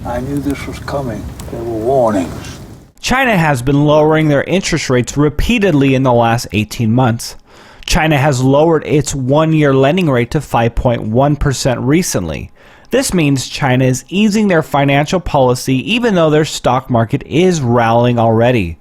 I knew this was coming. There were warnings. China has been lowering their interest rates repeatedly in the last 18 months. China has lowered its one-year lending rate to 5.1% recently. This means China is easing their financial policy even though their stock market is rallying already.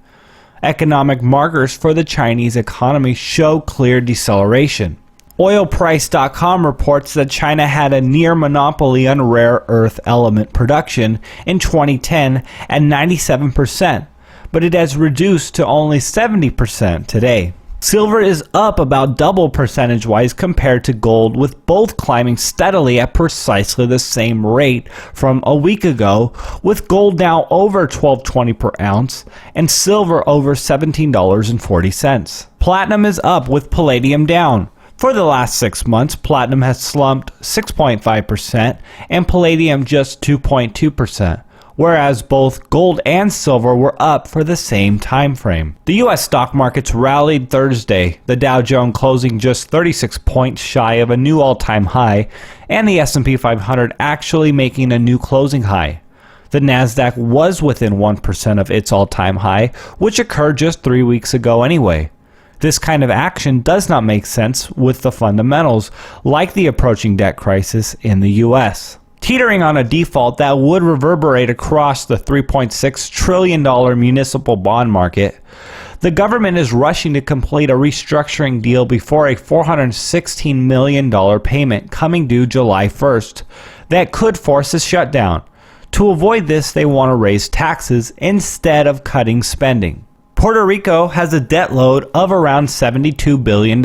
Economic markers for the Chinese economy show clear deceleration. Oilprice.com reports that China had a near monopoly on rare earth element production in 2010 at 97%, but it has reduced to only 70% today. Silver is up about double percentage-wise compared to gold, with both climbing steadily at precisely the same rate from a week ago, with gold now over $12.20 per ounce and silver over $17.40. Platinum is up with palladium down. For the last 6 months, platinum has slumped 6.5% and palladium just 2.2%. Whereas both gold and silver were up for the same time frame. The U.S. stock markets rallied Thursday, the Dow Jones closing just 36 points shy of a new all-time high, and the S&P 500 actually making a new closing high. The Nasdaq was within 1% of its all-time high, which occurred just 3 weeks ago anyway. This kind of action does not make sense with the fundamentals, like the approaching debt crisis in the U.S. Teetering on a default that would reverberate across the $3.6 trillion municipal bond market, the government is rushing to complete a restructuring deal before a $416 million payment coming due July 1st that could force a shutdown. To avoid this, they want to raise taxes instead of cutting spending. Puerto Rico has a debt load of around $72 billion,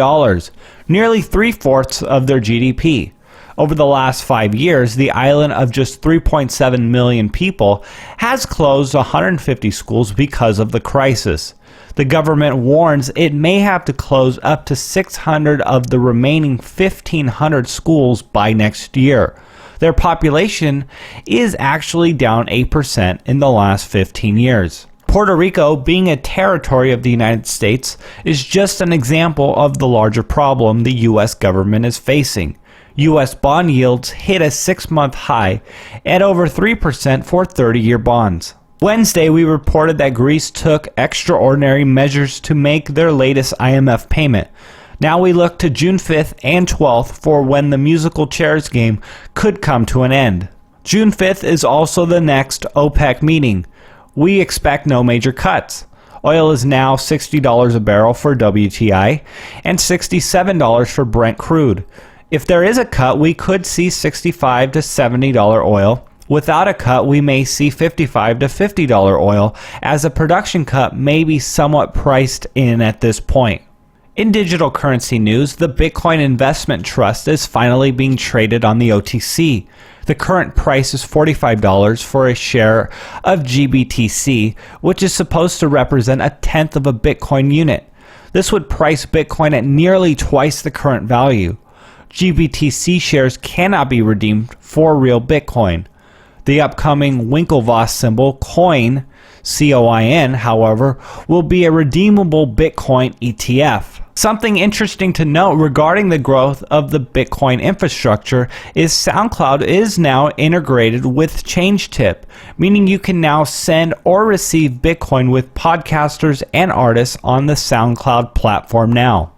nearly 3/4 of their GDP. Over the last 5 years, the island of just 3.7 million people has closed 150 schools because of the crisis. The government warns it may have to close up to 600 of the remaining 1,500 schools by next year. Their population is actually down 8% in the last 15 years. Puerto Rico, being a territory of the United States, is just an example of the larger problem the U.S. government is facing. U.S. bond yields hit a 6-month high at over 3% for 30-year bonds. Wednesday, we reported that Greece took extraordinary measures to make their latest IMF payment. Now we look to June 5th and 12th for when the musical chairs game could come to an end. June 5th is also the next OPEC meeting. We expect no major cuts. Oil is now $60 a barrel for WTI and $67 for Brent crude. If there is a cut, we could see $65 to $70 oil. Without a cut, we may see $55 to $50 oil, as a production cut may be somewhat priced in at this point. In digital currency news, the Bitcoin Investment Trust is finally being traded on the OTC. The current price is $45 for a share of GBTC, which is supposed to represent 1/10 of a Bitcoin unit. This would price Bitcoin at nearly twice the current value. GBTC shares cannot be redeemed for real Bitcoin. The upcoming Winklevoss symbol coin, COIN, however, will be a redeemable Bitcoin ETF. Something interesting to note regarding the growth of the Bitcoin infrastructure is SoundCloud is now integrated with ChangeTip, meaning you can now send or receive Bitcoin with podcasters and artists on the SoundCloud platform now.